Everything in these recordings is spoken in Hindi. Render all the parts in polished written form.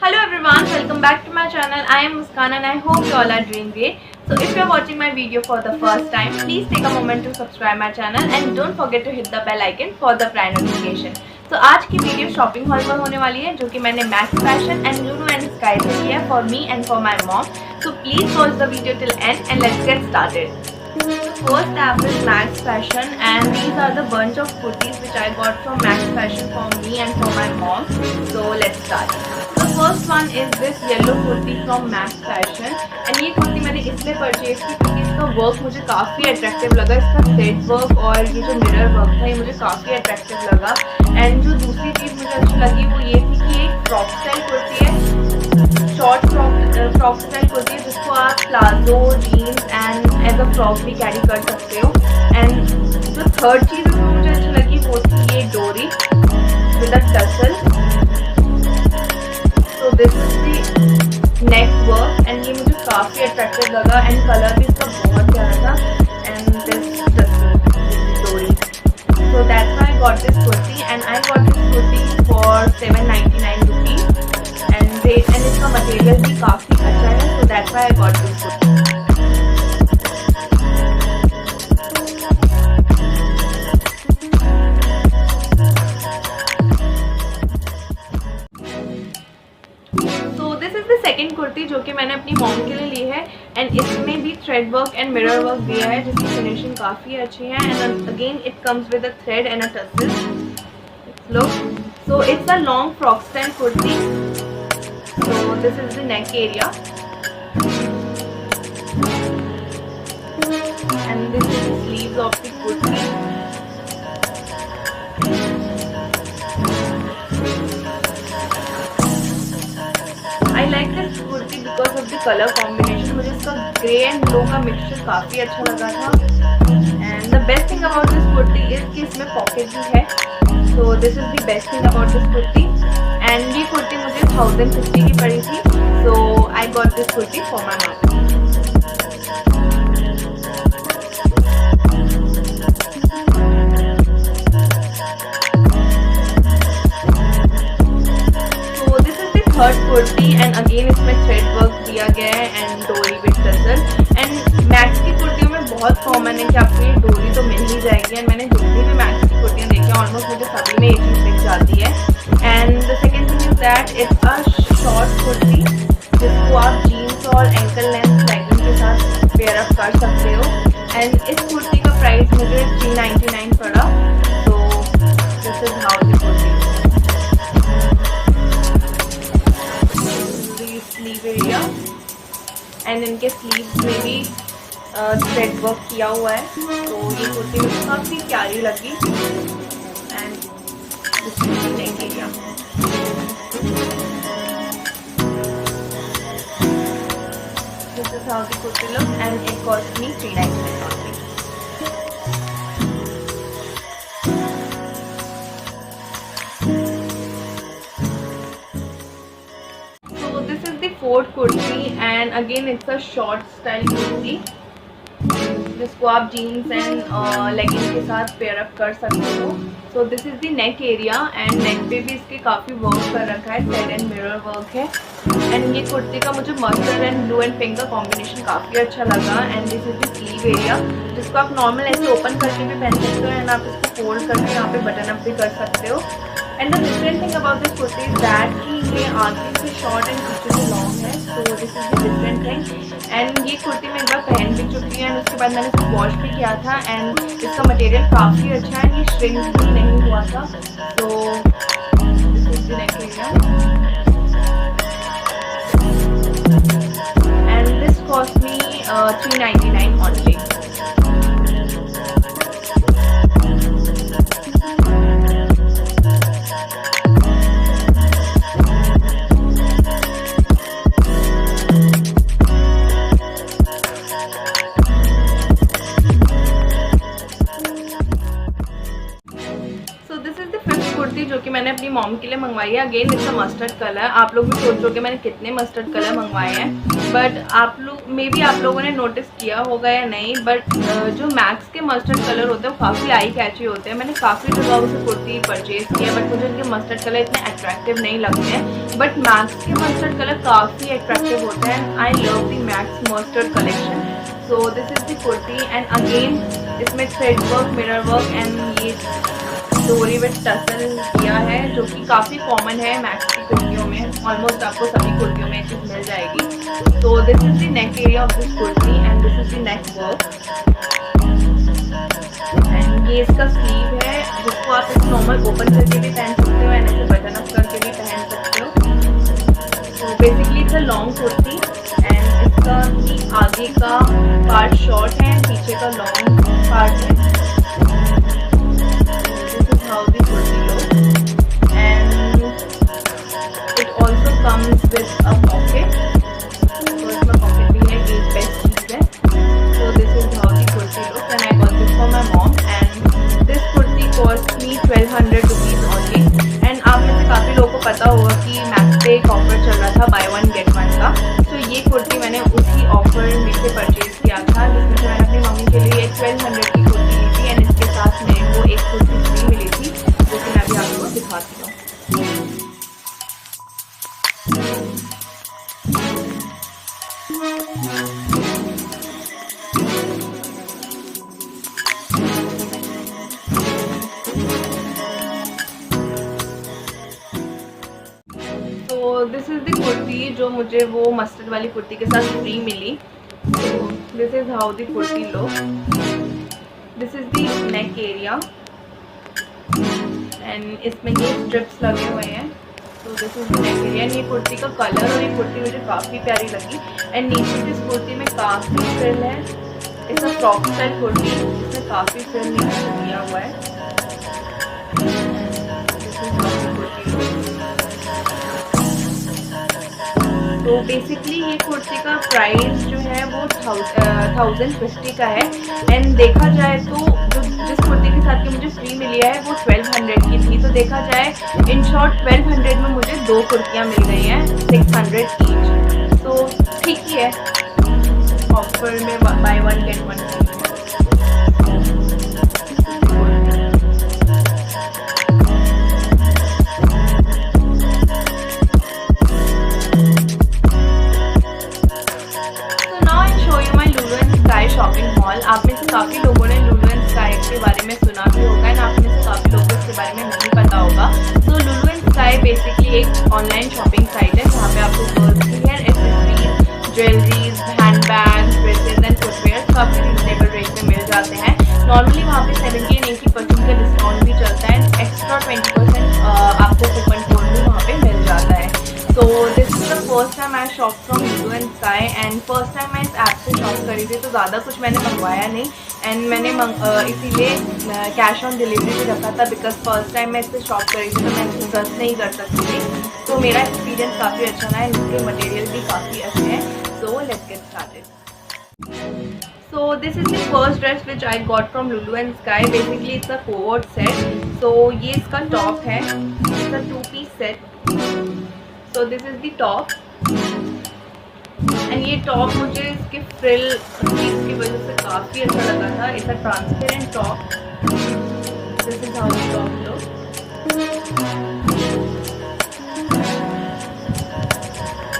Hello everyone, welcome back to my channel. I am Muskan and I hope you all are doing great. So if you are watching my video for the first time, please take a moment to subscribe my channel and don't forget to hit the bell icon for the prior notification. तो आज की वीडियो शॉपिंग हॉल पर होने वाली है जो कि मैंने max fashion and Lulu and sky से की है for me and for my mom. So please watch the video till and and let's get started. First app is Max Fashion and these are the bunch of kurtis which I got from Max Fashion for me and for my mom. So let's start. The first one is this yellow kurti from Max Fashion and ये कुर्ती मैंने इसलिए परचेज की क्योंकि इसका वर्क मुझे काफ़ी अट्रैक्टिव लगा. इसका थ्रेड वर्क और ये जो मिरर वर्क था ये मुझे काफ़ी अट्रैक्टिव लगा. एंड जो दूसरी चीज़ मुझे अच्छी लगी वो ये थी कि एक फ्रॉक स्टाइल कुर्ती है, शॉर्ट फ्रॉक स्टाइल कुर्ती है जिसको आप palazzo jeans and as a frock भी कैरी कर सकते हो. एंड जो थर्ड चीज़ इसमें मुझे अच्छी लगी वो थी ये डोरी with a tussle. So this is the neck work and ये मुझे काफ़ी अट्रैक्टिव लगा एंड कलर भी इसका बहुत प्यारा था. एंड दिस टसल डोरी. So that's why I got this kurti and I got this kurti for 799 rupees. And इसका मटेरियल भी काफ़ी अच्छा है. So that's why I got this kurti. So this is the second kurti जो कि मैंने अपनी मॉम के लिए ली है एंड इसमें भी thread work and mirror work दिया है जिसकी फिनिशिंग काफ़ी अच्छी है. And again it comes with a thread and a tussle. Look, so it's a long frock style kurti. So this is the neck area and this is the sleeves of the kurti. I like this kurti because of the color combination. मुझे इसका ग्रे एंड ब्लू का मिक्सचर काफ़ी अच्छा लगा था. And the best thing about this kurti is कि इसमें पॉकेट भी है. So this is the best thing about this kurti. And ये कुर्ती मुझे 1050 की पड़ी थी. So I got this kurti for my mom. So this is the third kurti and again इसमें थ्रेड वर्क दिया गया है एंड डोरी विद टसल. एंड मैक्स की कुर्तियों में बहुत कॉमन है कि आपको ये डोरी तो मिल ही जाएगी. एंड मैंने जितनी भी मैक्स की कुर्तियाँ देखी हैं ऑलमोस्ट मुझे सभी में ये चीज़ दिख जाती है. And the second thing is that it's a short kurti जिसको आप जीन्स और एंकल लेंथ लेगिंग के साथ पेयर अप कर सकते हो. एंड इस कुर्ती का प्राइस मुझे 399 पड़ा. तो this is how the kurti. Sleeve area and इनके स्लीव्स में भी थ्रेड वर्क किया हुआ है. तो ये कुर्ती मुझे काफ़ी प्यारी लगी. And this is the neck area. This is how the kurti looks and it cost me 399 only. So this is the fourth kurti and again it's a short style kurti जिसको आप जीन्स एंड लेगिंग के साथ पेयर अप कर सकते हो. सो this is the neck area and neck पे भी इसके काफ़ी वर्क कर रखा है. थ्रेड एंड मिरर वर्क है. एंड ये कुर्ती का मुझे mustard and blue and pink का कॉम्बिनेशन काफ़ी अच्छा लगा. And this is the sleeve area जिसको आप नॉर्मल ऐसे ओपन करके भी पहन सकते हो एंड आप इसको फोल्ड करके यहाँ पे बटन अप भी कर सकते हो. And the different thing about this kurti is that कि ये आगे से शॉर्ट एंड पीछे से लॉन्ग है. सो this is the different thing. And ये कुर्ती मैं एक बार पहन भी चुकी है एंड उसके बाद मैंने इसको वॉश भी किया था. एंड इसका मटेरियल काफ़ी अच्छा है. ये श्रिंक भी नहीं हुआ था. तो this is the neck area and this cost me 399 only. जो कि मैंने अपनी मॉम के लिए मंगवाई मंगवाई है। अगेन इसका मस्टर्ड कलर, आप लोग भी सोच रहे हो कि मैंने कितने मस्टर्ड कलर मंगवाए हैं, बट आप लोग मे बी आप लोगों ने नोटिस किया होगा या नहीं, बट जो मैक्स के मस्टर्ड कलर होते हैं वो काफ़ी आई कैची होते हैं। मैंने काफ़ी जगहों से कुर्ती परचेज किया, बट मुझे उनके मस्टर्ड कलर इतने अट्रैक्टिव नहीं लगते हैं, बट मैक्स के मस्टर्ड कलर काफ़ी अट्रैक्टिव होते हैं। I love the Max mustard collection. So this is the kurti and again इसमें thread work, mirror work and ये डोरी विद टसल किया है, जो कि काफ़ी कॉमन है मैक्स की कुर्तियों में। ऑलमोस्ट आपको सभी कुर्तियों में चीज़ मिल जाएगी। तो this is the neck area of this kurti and this is the neck work and ये इसका स्लीव है, जिसको आप इस नॉर्मल ओपन करके भी पहन सकते हो एंड ऐसे बटन अप करके भी पहन सकते हो। तो basically it's a long kurti and इसका आगे का पार्ट शॉर्ट है, पीछे का लॉन्ग पार्ट है। How the kurti looks and it also comes with a pocket, तो इसमें pocket भी है, ये बेस्ट चीज़ है। So this is how the kurti looks and I got this for my mom and this kurti cost me 1200 rupees only। and आप में से काफ़ी लोगों को पता होगा कि मैक्स पे एक ऑफर चल रहा था बाय वन गेट वन का। तो ये कुर्ती मैंने उसी ऑफर में से परचेज किया था, जिसमें से मैंने अपनी मम्मी के लिए 1200 की कुर्ती ली थी एंड इसके साथ मेरे को एक कुर्ती फ्री मिली थी, जो कि मैं अभी आपको दिखाती हूँ। तो दिस इज़ द कुर्ती जो मुझे वो मस्टर्ड वाली कुर्ती के साथ फ्री मिली। तो this is how the kurti look. This is the neck area and इसमें ये स्ट्रिप्स लगे हुए हैं। तो दिस इज नेक एरिया। ये कुर्ती का कलर और ये कुर्ती मुझे काफ़ी प्यारी लगी एंड नीचे इस कुर्ती में काफ़ी फ्रिल है। It's a frock style kurti, इसमें काफ़ी फ्रिल नीचे से दिया हुआ है। तो बेसिकली ये कुर्ती का प्राइस जो है वो 1050 का है एंड देखा जाए तो जिस कुर्ती के साथ की मुझे फ्री मिली है वो 1200 की थी। तो देखा जाए इन शॉर्ट 1200 में मुझे दो कुर्तियाँ मिल गई हैं 600 ईच। तो ठीक ही है, ऑफर में by one get one. Shopping mall, आप में से काफ़ी लोगों ने लुलु एंड स्काई के बारे में सुना भी होगा एंड आप में से काफ़ी लोगों को इसके बारे में नहीं पता होगा। तो लुलु एंड स्काई बेसिकली एक ऑनलाइन शॉपिंग साइट है जहाँ पे आपको गर्ल्स की hair accessories, jewelleries, hand bags, dresses and footwear काफ़ी रिजनेबल रेट में मिल जाते हैं। नॉर्मली वहाँ पे 70 and 80% का डिस्काउंट भी चलता है, एक्स्ट्रा 20% आपको कूपन कोड भी वहाँ पे मिल जाता है। तो this is the first time I shop from Lulu and sky and first time मैं इस ऐप से शॉप करी थी, तो ज़्यादा कुछ मैंने मंगवाया नहीं एंड मैंने इसीलिए कैश ऑन डिलीवरी भी रखा था, बिकॉज फर्स्ट टाइम मैं इससे शॉप करी थी तो मैं इसको ट्रस्ट नहीं कर सकती थी। तो मेरा एक्सपीरियंस काफ़ी अच्छा रहा एंड इसके मटेरियल भी काफ़ी अच्छे हैं। So let's get started. So this is the first dress which I got from Lulu and Sky. Basically it's a cohort set. So ये इसका टॉप है, it's a 2-piece set. So this is the top. And ये टॉप मुझे इसके फ्रिल की वजह से काफ़ी अच्छा लगा था। It's a transparent top. This is how the top looks.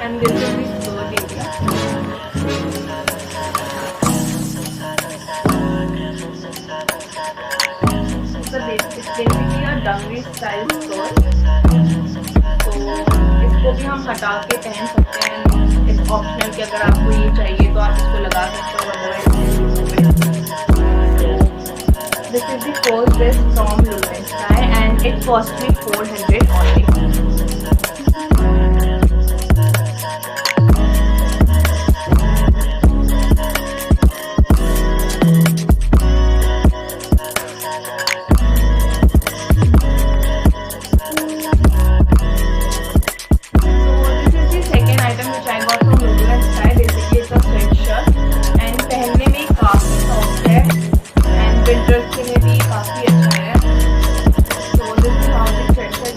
And this is the skirt area. Basically dungaree style skirt, तो इसको भी हम हटा के पहन सकते हैं। इस ऑप्शनल कि अगर आपको ये चाहिए तो आप इसको लगा सकते हो, otherwise this is the first dress from Lulu and sky and it cost me 400 only. Winters के लिए भी काफ़ी अच्छा है। तो this is how the sweatshirt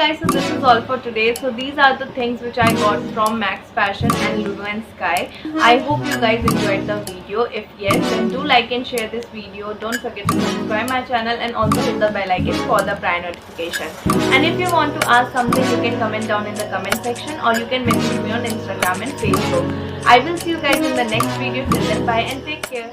guys, so this is all for today. So these are the things which I got from Max Fashion and Lulu and Sky. I hope you guys enjoyed the video. If yes, then do like and share this video. Don't forget to subscribe my channel and also hit the bell icon for the prior notification. And if you want to ask something, you can comment down in the comment section, or you can message me on Instagram and Facebook. I will see you guys in the next video. Till then, bye and take care.